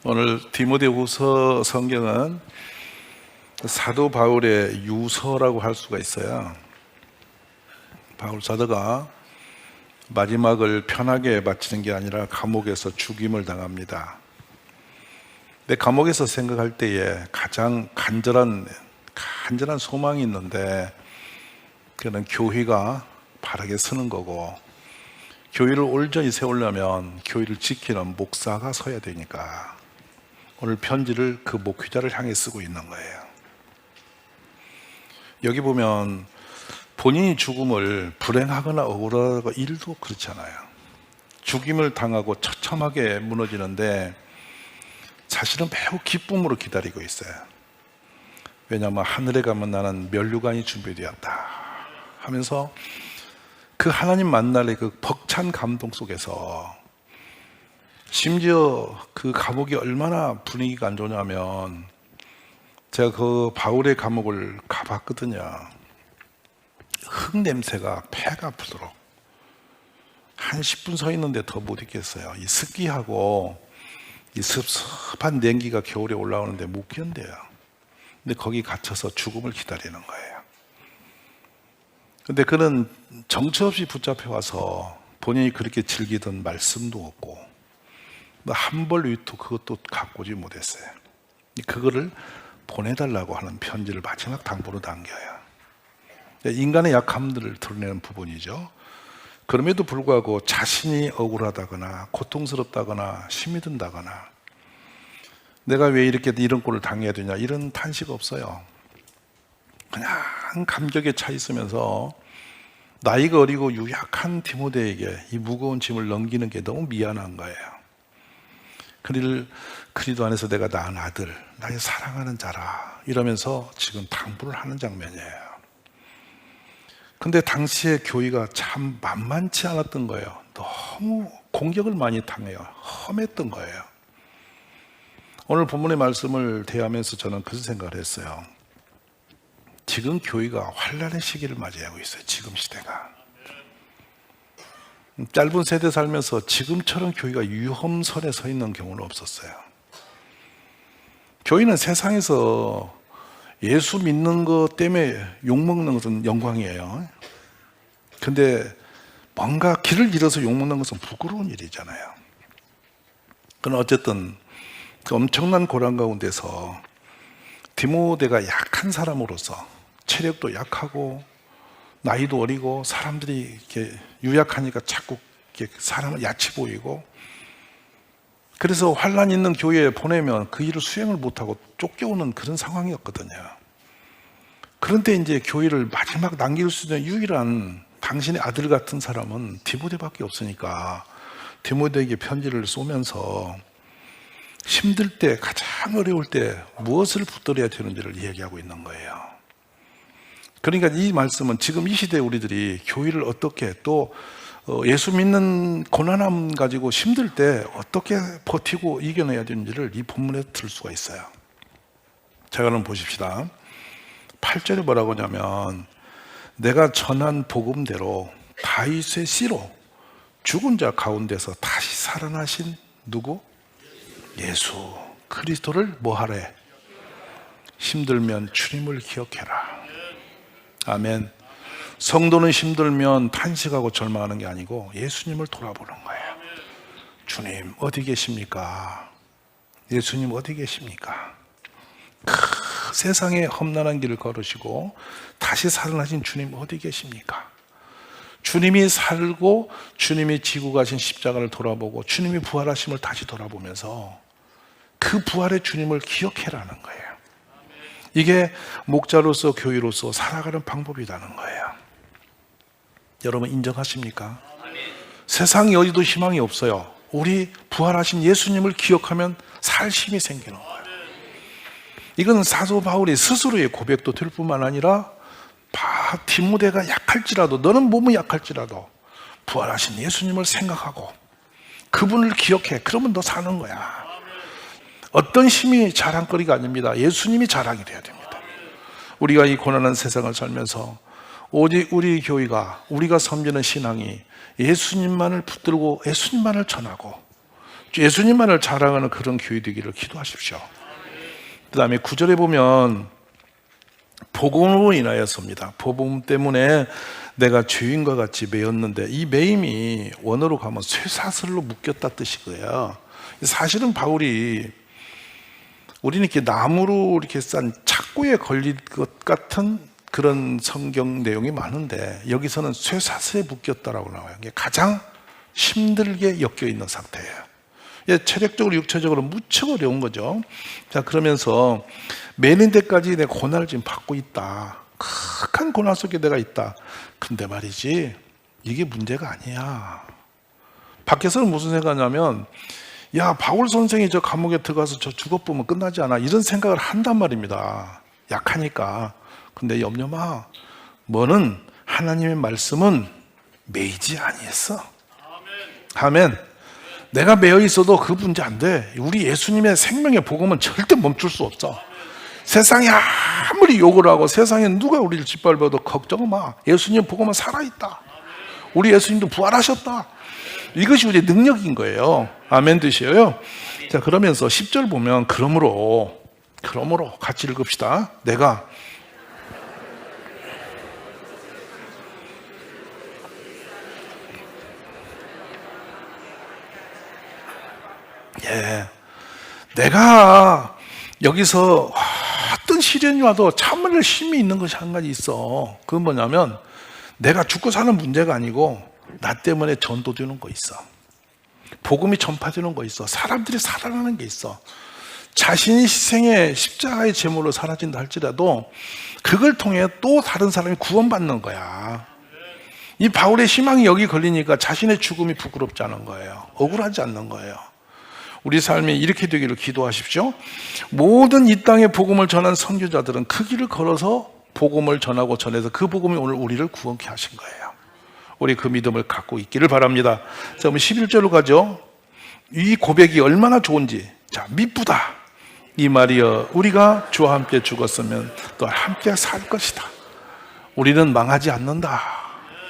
오늘 디모데후서 성경은 사도 바울의 유서라고 할 수가 있어요. 바울 사도가 마지막을 편하게 마치는 게 아니라 감옥에서 죽임을 당합니다. 근데 감옥에서 생각할 때에 가장 간절한 소망이 있는데, 그는 교회가 바르게 서는 거고, 교회를 온전히 세우려면 교회를 지키는 목사가 서야 되니까 오늘 편지를 그 목회자를 향해 쓰고 있는 거예요. 여기 보면 본인이 죽음을 불행하거나 억울하고 일도 그렇잖아요. 죽임을 당하고 처참하게 무너지는데 사실은 매우 기쁨으로 기다리고 있어요. 왜냐하면 하늘에 가면 나는 면류관이 준비되었다 하면서 그 하나님 만날의 그 벅찬 감동 속에서, 심지어 그 감옥이 얼마나 분위기가 안 좋냐면, 제가 그 바울의 감옥을 가봤거든요. 흙 냄새가 폐가 아프도록 한 10분 서 있는데 더 못 있겠어요. 이 습기하고 이 습습한 냉기가 겨울에 올라오는데 못 견뎌요. 근데 거기 갇혀서 죽음을 기다리는 거예요. 근데 그는 정처 없이 붙잡혀 와서 본인이 그렇게 즐기던 말씀도 없고 한 벌 위도 그것도 가꾸지 못했어요. 그거를 보내달라고 하는 편지를 마지막 당부로 남겨요. 인간의 약함들을 드러내는 부분이죠. 그럼에도 불구하고 자신이 억울하다거나 고통스럽다거나 힘이 든다거나 내가 왜 이런 꼴을 당해야 되냐 이런 탄식 없어요. 그냥 감격에 차 있으면서 나이가 어리고 유약한 디모데에게 이 무거운 짐을 넘기는 게 너무 미안한 거예요. 그를 그리스도 안에서 내가 낳은 아들, 나의 사랑하는 자라 이러면서 지금 당부를 하는 장면이에요. 근데 당시에 교회가 참 만만치 않았던 거예요. 너무 공격을 많이 당해요. 험했던 거예요. 오늘 본문의 말씀을 대하면서 저는 그런 생각을 했어요. 지금 교회가 환란의 시기를 맞이하고 있어요. 지금 시대가. 짧은 세대 살면서 지금처럼 교회가 위험선에 서 있는 경우는 없었어요. 교회는 세상에서 예수 믿는 것 때문에 욕먹는 것은 영광이에요. 근데 뭔가 길을 잃어서 욕먹는 것은 부끄러운 일이잖아요. 그러나 어쨌든 그 엄청난 고난 가운데서 디모데가 약한 사람으로서, 체력도 약하고 나이도 어리고 사람들이 이렇게 유약하니까 자꾸 이렇게 사람을 야치 보이고, 그래서 환란 있는 교회에 보내면 그 일을 수행을 못하고 쫓겨오는 그런 상황이었거든요. 그런데 이제 교회를 마지막 남길 수 있는 유일한 당신의 아들 같은 사람은 디모데밖에 없으니까 디모데에게 편지를 쏘면서 힘들 때, 가장 어려울 때 무엇을 붙들어야 되는지를 이야기하고 있는 거예요. 그러니까 이 말씀은 지금 이 시대에 우리들이 교회를 어떻게, 또 예수 믿는 고난함 가지고 힘들 때 어떻게 버티고 이겨내야 되는지를 이 본문에 들 수가 있어요. 자, 그럼 보십시다. 8절에 뭐라고 하냐면, 내가 전한 복음대로 다윗의 씨로 죽은 자 가운데서 다시 살아나신 누구? 예수 그리스도를 뭐하래? 힘들면 주님을 기억해라. 아멘. 성도는 힘들면 탄식하고 절망하는 게 아니고 예수님을 돌아보는 거예요. 주님 어디 계십니까? 예수님 어디 계십니까? 그 세상에 험난한 길을 걸으시고 다시 살아나신 주님 어디 계십니까? 주님이 살고 주님이 지고 가신 십자가를 돌아보고 주님이 부활하심을 다시 돌아보면서 그 부활의 주님을 기억해라는 거예요. 이게 목자로서 교회로서 살아가는 방법이라는 거예요. 여러분 인정하십니까? 세상에 어디도 희망이 없어요. 우리 부활하신 예수님을 기억하면 살 힘이 생기는 거예요. 이건 사도 바울이 스스로의 고백도 될 뿐만 아니라 디모데가 약할지라도, 너는 몸이 약할지라도 부활하신 예수님을 생각하고 그분을 기억해. 그러면 너 사는 거야. 어떤 힘이 자랑거리가 아닙니다. 예수님이 자랑이 돼야 됩니다. 우리가 이 고난한 세상을 살면서 오직 우리 교회가, 우리가 섬기는 신앙이 예수님만을 붙들고 예수님만을 전하고 예수님만을 자랑하는 그런 교회 되기를 기도하십시오. 그 다음에 9절에 보면 복음으로 인하여서입니다. 복음 때문에 내가 죄인과 같이 매였는데, 이 매임이 원어로 가면 쇠사슬로 묶였다 뜻이고요. 사실은 바울이 우리는 이렇게 나무로 이렇게 싼 착고에 걸릴 것 같은 그런 성경 내용이 많은데, 여기서는 쇠사슬에 묶였다라고 나와요. 이게 가장 힘들게 엮여 있는 상태예요. 체력적으로 육체적으로 무척 어려운 거죠. 자, 그러면서 매는 데까지 내 고난을 지금 받고 있다. 극한 고난 속에 내가 있다. 근데 말이지, 이게 문제가 아니야. 밖에서는 무슨 생각하냐면, 야, 바울 선생이 저 감옥에 들어가서 저 죽어보면 끝나지 않아, 이런 생각을 한단 말입니다. 약하니까. 근데 염려 마. 뭐는 하나님의 말씀은 매이지 아니했어. 아멘. 내가 매여 있어도 그 문제 안 돼. 우리 예수님의 생명의 복음은 절대 멈출 수 없어. 세상이 아무리 욕을 하고 세상에 누가 우리를 짓밟아도 걱정 마. 예수님 복음은 살아있다. 우리 예수님도 부활하셨다. 이것이 우리의 능력인 거예요. 아멘 드시어요. 자, 그러면서 10절 보면 그러므로 같이 읽읍시다. 내가 내가 여기서 어떤 시련이 와도 참을 힘이 있는 것이 한 가지 있어. 그건 뭐냐면, 내가 죽고 사는 문제가 아니고 나 때문에 전도되는 거 있어. 복음이 전파되는 거 있어. 사람들이 살아나는 게 있어. 자신이 희생의 십자가의 제물로 사라진다 할지라도 그걸 통해 또 다른 사람이 구원받는 거야. 이 바울의 희망이 여기 걸리니까 자신의 죽음이 부끄럽지 않은 거예요. 억울하지 않는 거예요. 우리 삶이 이렇게 되기를 기도하십시오. 모든 이 땅의 복음을 전한 선교자들은 그 길을 걸어서 복음을 전하고 전해서 그 복음이 오늘 우리를 구원케 하신 거예요. 우리 그 믿음을 갖고 있기를 바랍니다. 자, 그럼 11절로 가죠. 이 고백이 얼마나 좋은지. 자, 미쁘다. 이 말이여, 우리가 주와 함께 죽었으면 또 함께 살 것이다. 우리는 망하지 않는다.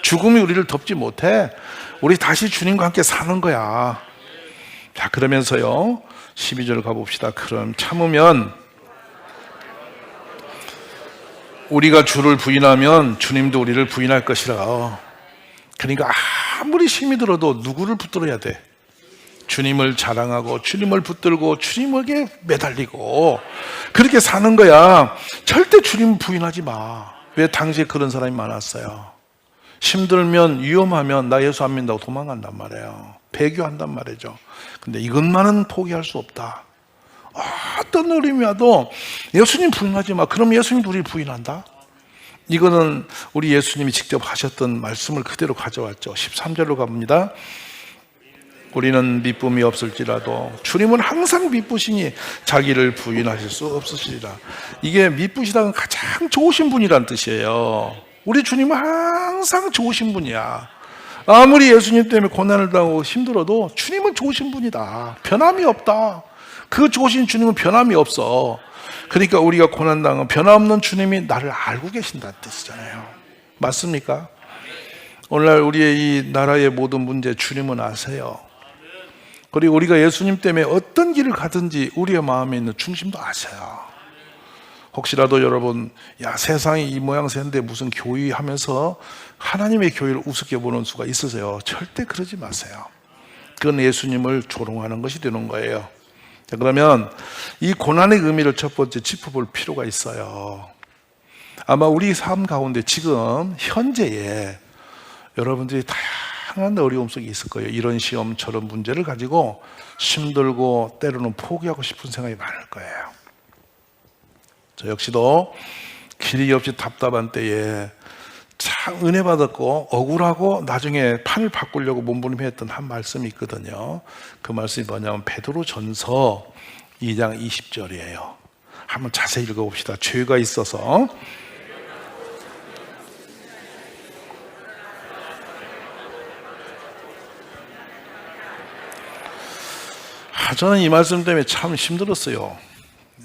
죽음이 우리를 덮지 못해. 우리 다시 주님과 함께 사는 거야. 자, 그러면서요 12절 가봅시다. 그럼 참으면 우리가 주를 부인하면 주님도 우리를 부인할 것이라. 그러니까 아무리 힘이 들어도 누구를 붙들어야 돼? 주님을 자랑하고 주님을 붙들고 주님에게 매달리고 그렇게 사는 거야. 절대 주님 부인하지 마. 왜 당시에 그런 사람이 많았어요? 힘들면, 위험하면 나 예수 안 믿는다고 도망간단 말이에요. 배교한단 말이죠. 근데 이것만은 포기할 수 없다. 어떤 어려움이 와도 예수님 부인하지 마. 그럼 예수님도 우리를 부인한다? 이거는 우리 예수님이 직접 하셨던 말씀을 그대로 가져왔죠. 13절로 가봅니다. 우리는 미쁨이 없을지라도 주님은 항상 미쁘시니 자기를 부인하실 수 없으시리라. 이게 미쁘시다는 가장 좋으신 분이란 뜻이에요. 우리 주님은 항상 좋으신 분이야. 아무리 예수님 때문에 고난을 당하고 힘들어도 주님은 좋으신 분이다. 변함이 없다. 그 좋으신 주님은 변함이 없어. 그러니까 우리가 고난당하면 변함없는 주님이 나를 알고 계신다는 뜻이잖아요. 맞습니까? 오늘날 우리의 이 나라의 모든 문제 주님은 아세요. 그리고 우리가 예수님 때문에 어떤 길을 가든지 우리의 마음에 있는 중심도 아세요. 혹시라도 여러분, 야, 세상이 이 모양새인데 무슨 교회 하면서 하나님의 교회를 우습게 보는 수가 있으세요? 절대 그러지 마세요. 그건 예수님을 조롱하는 것이 되는 거예요. 자, 그러면 이 고난의 의미를 첫 번째 짚어볼 필요가 있어요. 아마 우리 삶 가운데 지금 현재에 여러분들이 다양한 어려움 속에 있을 거예요. 이런 시험 저런 문제를 가지고 힘들고 때로는 포기하고 싶은 생각이 많을 거예요. 저 역시도 길이 없이 답답한 때에 참 은혜 받았고 억울하고 나중에 판을 바꾸려고 몸부림했던 한 말씀이 있거든요. 그 말씀이 뭐냐면 베드로전서 2장 20절이에요. 한번 자세히 읽어봅시다. 죄가 있어서 저는 이 말씀 때문에 참 힘들었어요.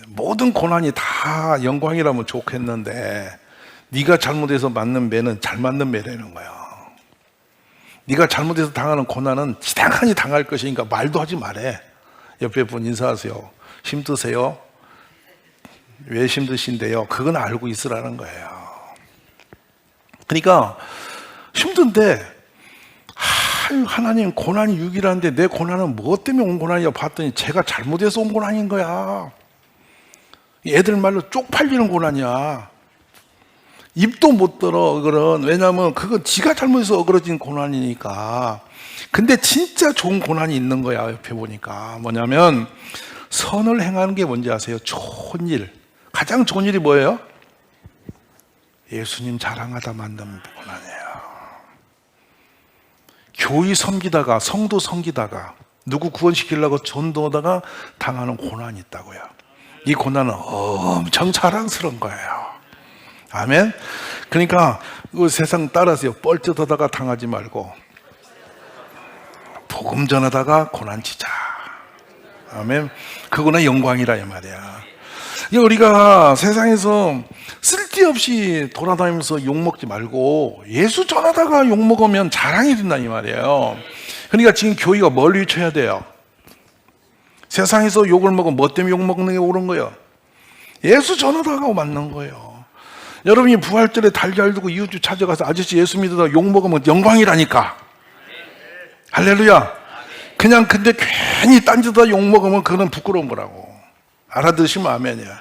모든 고난이 다 영광이라면 좋겠는데 네가 잘못해서 맞는 매는 잘 맞는 매라는 거야. 네가 잘못해서 당하는 고난은 지당하니 당할 것이니까 말도 하지 말해. 옆에 분 인사하세요. 힘드세요? 왜 힘드신데요? 그건 알고 있으라는 거예요. 그러니까 힘든데 하나님 고난이 6이라는데 내 고난은 무엇 때문에 온 고난이냐 봤더니 제가 잘못해서 온 고난인 거야. 애들 말로 쪽팔리는 고난이야. 입도 못 들어. 그건 왜냐하면 그건 지가 잘못해서 어그러진 고난이니까. 근데 진짜 좋은 고난이 있는 거야. 옆에 보니까 뭐냐면 선을 행하는 게 뭔지 아세요? 좋은 일. 가장 좋은 일이 뭐예요? 예수님 자랑하다 만나는 고난이에요. 교회 섬기다가 성도 섬기다가 누구 구원시키려고 전도하다가 당하는 고난이 있다고요. 이 고난은 엄청 자랑스러운 거예요. 아멘. 그러니까 세상 따라서요, 뻘짓하다가 당하지 말고 복음 전하다가 고난 치자. 아멘. 그거는 영광이라 이 말이야. 우리가 세상에서 쓸데없이 돌아다니면서 욕먹지 말고 예수 전하다가 욕먹으면 자랑이 된다 이 말이에요. 그러니까 지금 교회가 뭘 위쳐야 돼요? 세상에서 욕을 먹으면 뭐 때문에 욕먹는 게 옳은 거예요? 예수 전하다가 맞는 거예요. 여러분이 부활절에 달걀 두고 이웃집 찾아가서 아저씨 예수 믿으다 욕먹으면 영광이라니까. 할렐루야. 그냥 근데 괜히 딴짓하다 욕먹으면 그건 부끄러운 거라고. 알아들으시면 아멘이야.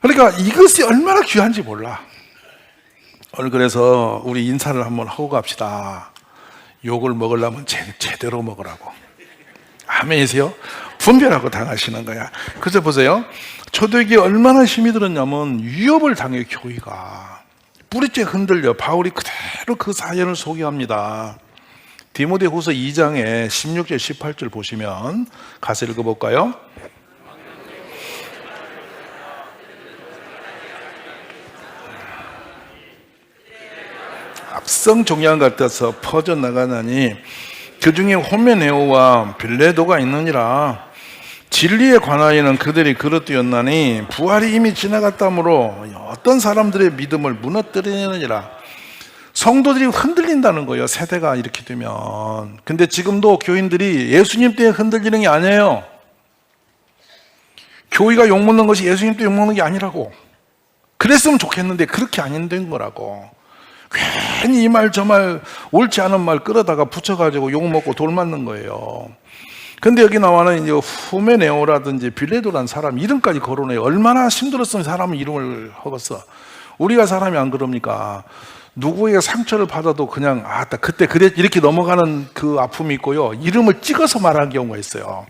그러니까 이것이 얼마나 귀한지 몰라. 오늘 그래서 우리 인사를 한번 하고 갑시다. 욕을 먹으려면 제대로 먹으라고. 아멘이세요? 분별하고 당하시는 거야. 그래서 보세요. 초대교회에 얼마나 힘이 들었냐면 위협을 당해 교회가. 뿌리째 흔들려. 바울이 그대로 그 사연을 소개합니다. 디모데후서 2장에 16절 18절 보시면 가서 읽어볼까요? 합성 종양 같아서 퍼져나가나니 그 중에 호메네오와 빌레도가 있느니라. 진리에 관하여는 그들이 그릇되었나니 부활이 이미 지나갔다므로 어떤 사람들의 믿음을 무너뜨리느니라. 성도들이 흔들린다는 거예요. 세대가 이렇게 되면. 근데 지금도 교인들이 예수님 때문에 흔들리는 게 아니에요. 교회가 욕먹는 것이 예수님 때문에 욕먹는 게 아니라고. 그랬으면 좋겠는데 그렇게 안 된 거라고. 괜히 이 말 저 말 옳지 않은 말 끌어다가 붙여가지고 욕먹고 돌 맞는 거예요. 근데 여기 나와는 이제 후메네오라든지 빌레도라는 사람 이름까지 거론해요. 얼마나 힘들었으면 사람 이름을 허겄어. 우리가 사람이 안 그럽니까? 누구에게 상처를 받아도 그냥 그때 그래 이렇게 넘어가는 그 아픔이 있고요. 이름을 찍어서 말하는 경우가 있어요.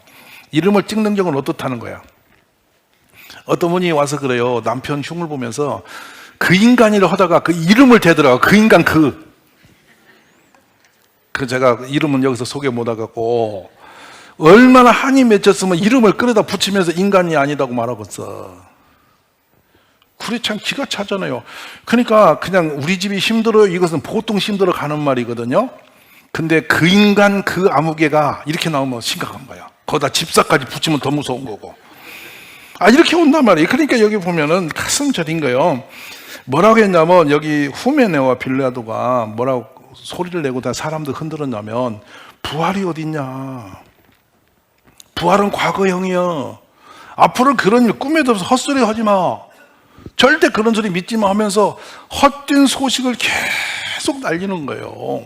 이름을 찍는 경우는 어떻다는 거야? 어떤 분이 와서 그래요. 남편 흉을 보면서 그 인간이라 하다가 그 이름을 대더라고요. 그 인간 제가 이름은 여기서 소개 못 하겠고 얼마나 한이 맺혔으면 이름을 끌어다 붙이면서 인간이 아니다고 말하겠어. 그래 참 기가 차잖아요. 그러니까 그냥 우리 집이 힘들어요. 이것은 보통 힘들어 가는 말이거든요. 근데 그 인간 그 아무개가 이렇게 나오면 심각한 거야. 거기다 집사까지 붙이면 더 무서운 거고. 이렇게 온단 말이에요. 그러니까 여기 보면은 가슴 저린 거예요. 뭐라고 했냐면 여기 후메네와 빌레도가 뭐라고 소리를 내고 다 사람들 흔들었냐면 부활이 어딨냐. 부활은 과거형이야. 앞으로 그런 일 꿈에도 없어. 헛소리 하지 마. 절대 그런 소리 믿지 마 하면서 헛된 소식을 계속 날리는 거예요.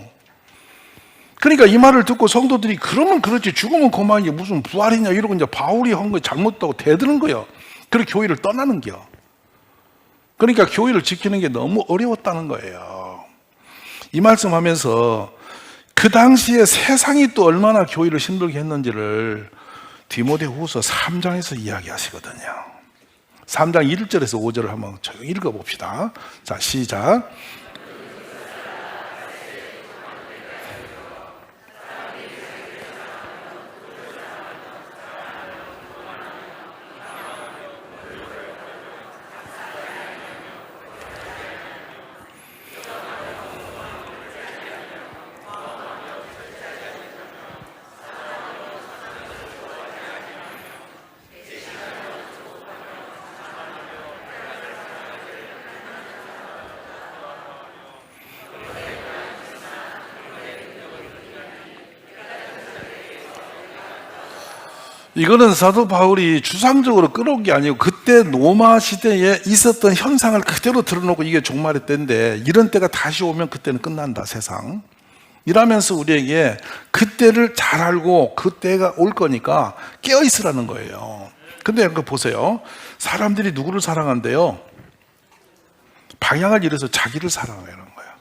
그러니까 이 말을 듣고 성도들이 그러면 그렇지 죽으면 그만이지 무슨 부활이냐 이러고 이제 바울이 한 거 잘못다고 대드는 거예요. 그리고 교회를 떠나는 거예요. 그러니까 교회를 지키는 게 너무 어려웠다는 거예요. 이 말씀하면서 그 당시에 세상이 또 얼마나 교회를 힘들게 했는지를 디모데후서 3장에서 이야기하시거든요. 3장 1절에서 5절을 한번 읽어봅시다. 자, 시작. 이거는 사도 바울이 주상적으로 끌어온 게 아니고 그때 로마 시대에 있었던 현상을 그대로 드러놓고 이게 종말의 때인데, 이런 때가 다시 오면 그때는 끝난다, 세상. 이러면서 우리에게 그때를 잘 알고 그때가 올 거니까 깨어 있으라는 거예요. 근데 그거 보세요. 사람들이 누구를 사랑한대요? 방향을 잃어서 자기를 사랑하는 거예요.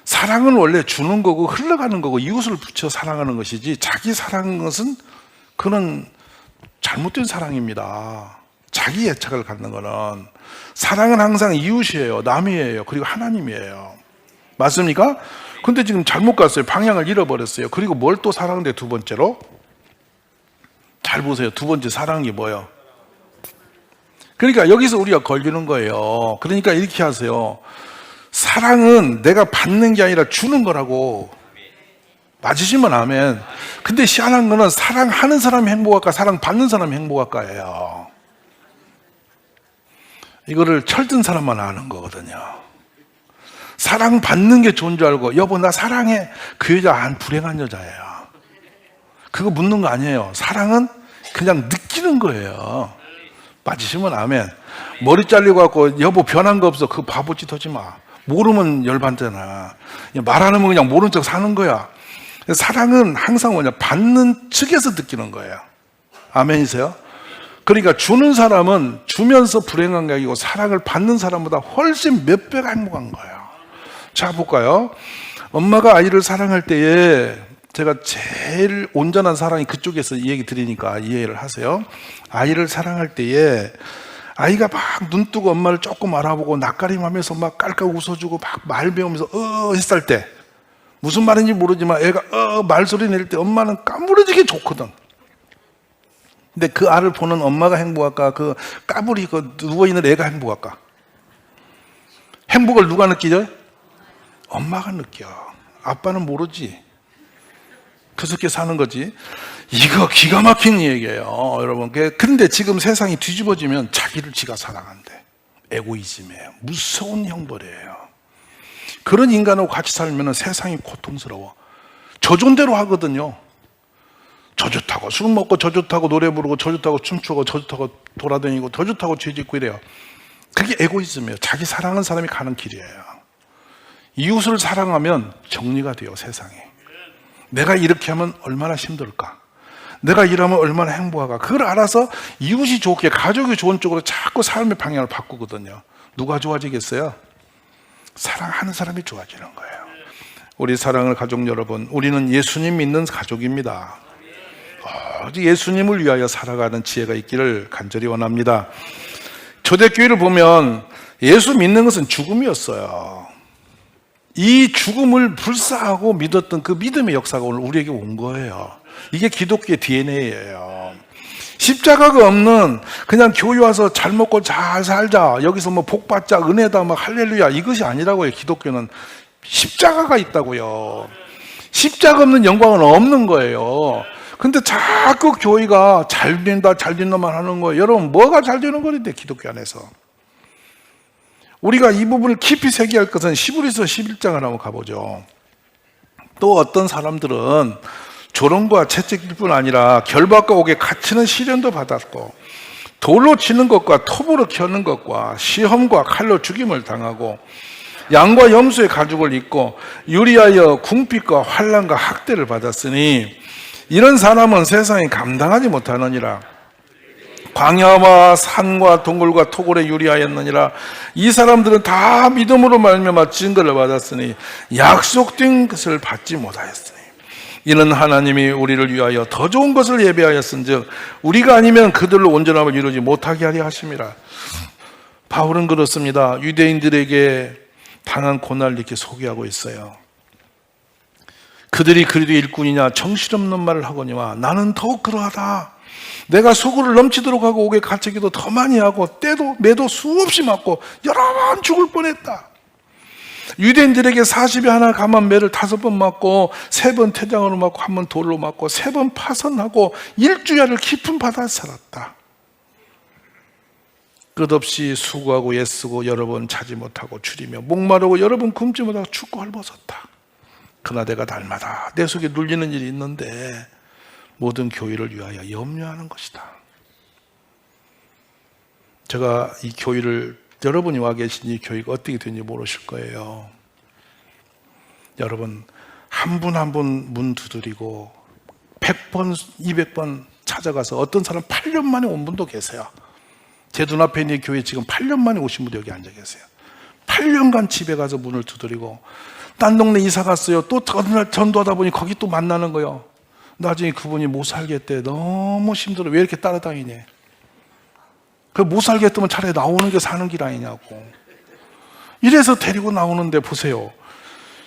사랑은 원래 주는 거고 흘러가는 거고 이웃을 붙여 사랑하는 것이지, 자기 사랑하는 것은 그는 잘못된 사랑입니다. 자기 애착을 갖는 거는. 사랑은 항상 이웃이에요, 남이에요, 그리고 하나님이에요. 맞습니까? 근데 지금 잘못 갔어요. 방향을 잃어버렸어요. 그리고 뭘 또 사랑하는데, 두 번째로? 잘 보세요. 두 번째 사랑이 뭐예요? 그러니까 여기서 우리가 걸리는 거예요. 그러니까 이렇게 하세요. 사랑은 내가 받는 게 아니라 주는 거라고. 맞으시면 아멘. 근데 희한한 거는 사랑하는 사람이 행복할까, 사랑받는 사람이 행복할까예요. 이거를 철든 사람만 아는 거거든요. 사랑받는 게 좋은 줄 알고, 여보 나 사랑해, 그 여자 안 불행한 여자예요. 그거 묻는 거 아니에요. 사랑은 그냥 느끼는 거예요. 맞으시면 아멘. 머리 잘리고 갖고 여보 변한 거 없어, 그거 바보짓 하지 마. 모르면 열받잖아. 말 안 하면 그냥 모른 척 사는 거야. 사랑은 항상 뭐냐, 받는 측에서 느끼는 거예요. 아멘이세요? 그러니까 주는 사람은 주면서 불행한 게 아니고, 사랑을 받는 사람보다 훨씬 몇 배가 행복한 거예요. 자, 볼까요? 엄마가 아이를 사랑할 때에, 제가 제일 온전한 사랑이 그쪽에서 이 얘기 드리니까 이해를 하세요. 아이를 사랑할 때에 아이가 막 눈 뜨고 엄마를 조금 알아보고 낯가림하면서 막 깔깔 웃어주고 막 말 배우면서 했을 때, 무슨 말인지 모르지만 애가 말소리 낼 때 엄마는 까무러지게 좋거든. 근데 그 알을 보는 엄마가 행복할까, 그 까불이 그 누워있는 애가 행복할까? 행복을 누가 느끼죠? 엄마가 느껴. 아빠는 모르지. 그렇게 사는 거지. 이거 기가 막힌 얘기예요, 여러분. 근데 지금 세상이 뒤집어지면 자기를 지가 사랑한대. 에고이즘이에요. 무서운 형벌이에요. 그런 인간하고 같이 살면 세상이 고통스러워. 저 존대로 하거든요. 저 좋다고 술 먹고, 저 좋다고 노래 부르고, 저 좋다고 춤추고, 저 좋다고 돌아다니고, 저 좋다고 죄 짓고 이래요. 그게 에고이즘이에요. 자기 사랑하는 사람이 가는 길이에요. 이웃을 사랑하면 정리가 돼요, 세상에. 내가 이렇게 하면 얼마나 힘들까? 내가 이러면 얼마나 행복할까? 그걸 알아서 이웃이 좋게, 가족이 좋은 쪽으로 자꾸 삶의 방향을 바꾸거든요. 누가 좋아지겠어요? 사랑하는 사람이 좋아지는 거예요. 우리 사랑하는 가족 여러분, 우리는 예수님 믿는 가족입니다. 예수님을 위하여 살아가는 지혜가 있기를 간절히 원합니다. 초대교회를 보면 예수 믿는 것은 죽음이었어요. 이 죽음을 불사하고 믿었던 그 믿음의 역사가 오늘 우리에게 온 거예요. 이게 기독교의 DNA예요. 십자가가 없는 그냥 교회 와서 잘 먹고 잘 살자, 여기서 뭐 복 받자, 은혜다, 막 할렐루야, 이것이 아니라고요. 기독교는 십자가가 있다고요. 십자가 없는 영광은 없는 거예요. 근데 자꾸 교회가 잘 된다, 잘 된다만 하는 거예요. 여러분, 뭐가 잘 되는 거인데, 기독교 안에서. 우리가 이 부분을 깊이 새겨야 할 것은 히브리서 11장을 한번 가보죠. 또 어떤 사람들은 조롱과 채찍일 뿐 아니라 결박과 옥에 갇히는 시련도 받았고, 돌로 치는 것과 톱으로 켜는 것과 시험과 칼로 죽임을 당하고, 양과 염소의 가죽을 입고 유리하여 궁핍과 환난과 학대를 받았으니 이런 사람은 세상에 감당하지 못하느니라. 광야와 산과 동굴과 토굴에 유리하였느니라. 이 사람들은 다 믿음으로 말미암아 증거를 받았으니 약속된 것을 받지 못하였으니 이는 하나님이 우리를 위하여 더 좋은 것을 예비하였은즉 우리가 아니면 그들로 온전함을 이루지 못하게 하려 하심이라. 바울은 그렇습니다. 유대인들에게 당한 고난을 이렇게 소개하고 있어요. 그들이 그리도 일꾼이냐 정신없는 말을 하거니와 나는 더욱 그러하다. 내가 소굴을 넘치도록 하고 옥에 갇히기도 더 많이 하고 때도 매도 수없이 맞고 여러 번 죽을 뻔했다. 유대인들에게 40에 하나 감한 매를 5번 맞고 3번 태장으로 맞고 1번 돌로 맞고 3번 파선하고 일주야를 깊은 바다에 살았다. 끝없이 수고하고 애쓰고 여러 번 자지 못하고 추리며 목마르고 여러 번 굶지 못하고 춥고 헐벗었다. 그러나 내가 날마다 내 속에 눌리는 일이 있는데 모든 교회를 위하여 염려하는 것이다. 제가 이 교회를, 여러분이 와 계신 이 교회가 어떻게 되는지 모르실 거예요. 여러분 한 분 한 분 문 두드리고 100번 200번 찾아가서 어떤 사람 8년 만에 온 분도 계세요. 제 눈앞에 있는 교회 지금 8년 만에 오신 분도 여기 앉아 계세요. 8년간 집에 가서 문을 두드리고 딴 동네 이사 갔어요. 또 어느 날 전도하다 보니 거기 또 만나는 거예요. 나중에 그분이 못 살겠대. 너무 힘들어. 왜 이렇게 따라다니니? 못 살겠다면 차라리 나오는 게 사는 길 아니냐고. 이래서 데리고 나오는데 보세요.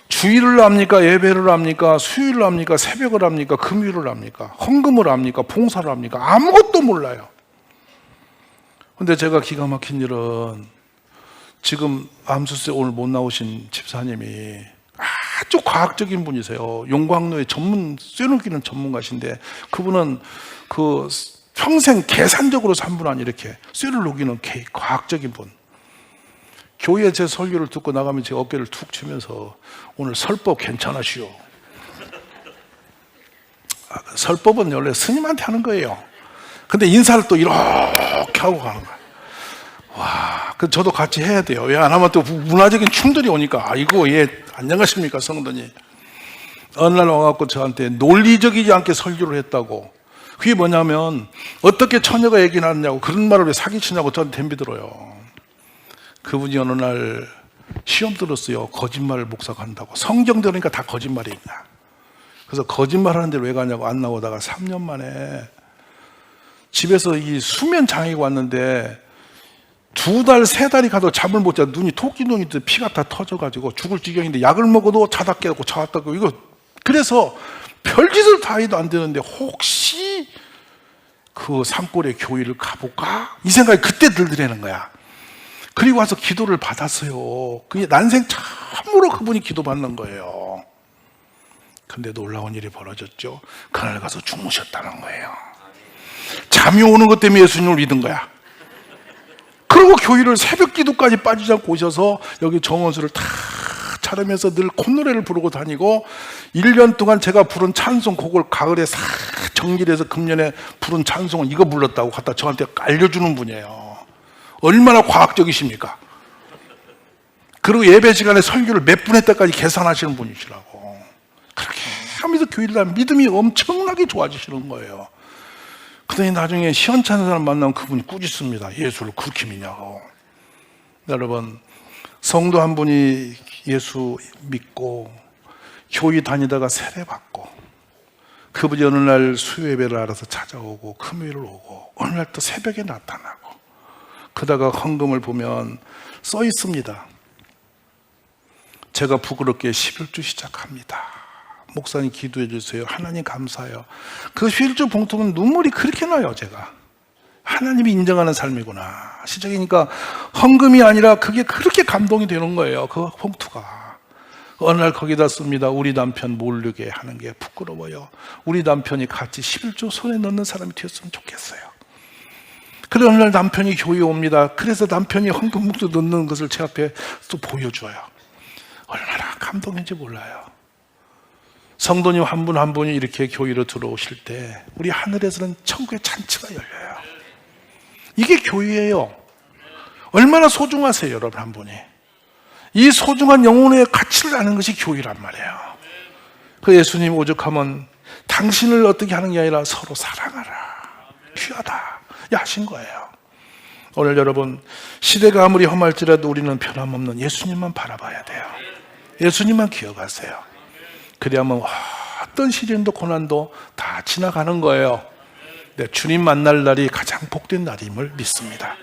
주일을 합니까? 예배를 합니까? 수요일을 합니까? 새벽을 합니까? 금요일을 합니까? 헌금을 합니까? 봉사를 합니까? 아무것도 몰라요. 근데 제가 기가 막힌 일은 지금 암수세 오늘 못 나오신 집사님이 아주 과학적인 분이세요. 용광로의 쇠놓기는 전문가신데 그분은 그 평생 계산적으로 3분 안에 이렇게 쇠를 녹이는 과학적인 분. 교회 제 설교를 듣고 나가면 제 어깨를 툭 치면서 오늘 설법 괜찮으시오. 설법은 원래 스님한테 하는 거예요. 근데 인사를 또 이렇게 하고 가는 거예요. 와, 저도 같이 해야 돼요. 왜 안 하면 또 문화적인 충돌이 오니까. 아이고, 예, 안녕하십니까, 성도님. 어느 날 와갖고 저한테 논리적이지 않게 설교를 했다고. 그게 뭐냐면, 어떻게 처녀가 얘기 나느냐고, 그런 말을 왜 사기치냐고 저한테 덤비들어요. 그분이 어느 날 시험 들었어요. 거짓말을 목사가 한다고. 성경 들으니까 다 거짓말이냐. 그래서 거짓말 하는 데를 왜 가냐고 안 나오다가 3년 만에 집에서 이 수면 장애가 왔는데 2달, 3달이 가도 잠을 못 자. 눈이 토끼 눈이 피가 다 터져가지고 죽을 지경인데 약을 먹어도 자다 깨고 자다 깨고 이거 그래서 별짓을 다 해도 안 되는데 혹시 그 산골에 교회를 가볼까? 이 생각이 그때 들더라는 거야. 그리고 와서 기도를 받았어요. 그게 난생 참으로 그분이 기도받는 거예요. 근데 놀라운 일이 벌어졌죠. 그날 가서 주무셨다는 거예요. 잠이 오는 것 때문에 예수님을 믿은 거야. 그리고 교회를 새벽 기도까지 빠지지 않고 오셔서 여기 정원수를 다 차르면서 늘 콧노래를 부르고 다니고 1년 동안 제가 부른 찬송 곡을 가을에 싹 정리를 해서 금년에 부른 찬송을 이거 불렀다고 갖다 저한테 알려주는 분이에요. 얼마나 과학적이십니까? 그리고 예배 시간에 설교를 몇 분 했다까지 계산하시는 분이시라고. 그렇게 하면서 교회를 하면 믿음이 엄청나게 좋아지시는 거예요. 그러더니 나중에 시원찮은 사람 만나면 그분이 꾸짖습니다. 예수를 그렇게 믿냐고. 여러분, 성도 한 분이 예수 믿고 교회 다니다가 세례받고 그분이 어느 날 수요 예배를 알아서 찾아오고 금요일을 오고 어느 날 또 새벽에 나타나고 그러다가 헌금을 보면 써 있습니다. 제가 부끄럽게 11주 시작합니다. 목사님 기도해 주세요. 하나님 감사해요. 그 11주 봉투는 눈물이 그렇게 나요. 제가 하나님이 인정하는 삶이구나. 시작이니까 헌금이 아니라 그게 그렇게 감동이 되는 거예요. 그 봉투가. 어느 날 거기다 씁니다. 우리 남편 모르게 하는 게 부끄러워요. 우리 남편이 같이 11주 손에 넣는 사람이 되었으면 좋겠어요. 그래 어느 날 남편이 교회에 옵니다. 그래서 남편이 헌금 봉투 넣는 것을 제 앞에 또 보여줘요. 얼마나 감동인지 몰라요. 성도님 한 분 한 분이 이렇게 교회로 들어오실 때 우리 하늘에서는 천국의 잔치가 열려요. 이게 교회예요. 얼마나 소중하세요, 여러분 한 분이. 이 소중한 영혼의 가치를 아는 것이 교회란 말이에요. 그 예수님 오죽하면 당신을 어떻게 하는 게 아니라 서로 사랑하라. 귀하다. 하신 거예요. 오늘 여러분 시대가 아무리 험할지라도 우리는 변함없는 예수님만 바라봐야 돼요. 예수님만 기억하세요. 그래야만 어떤 시련도 고난도 다 지나가는 거예요. 네, 주님 만날 날이 가장 복된 날임을 믿습니다.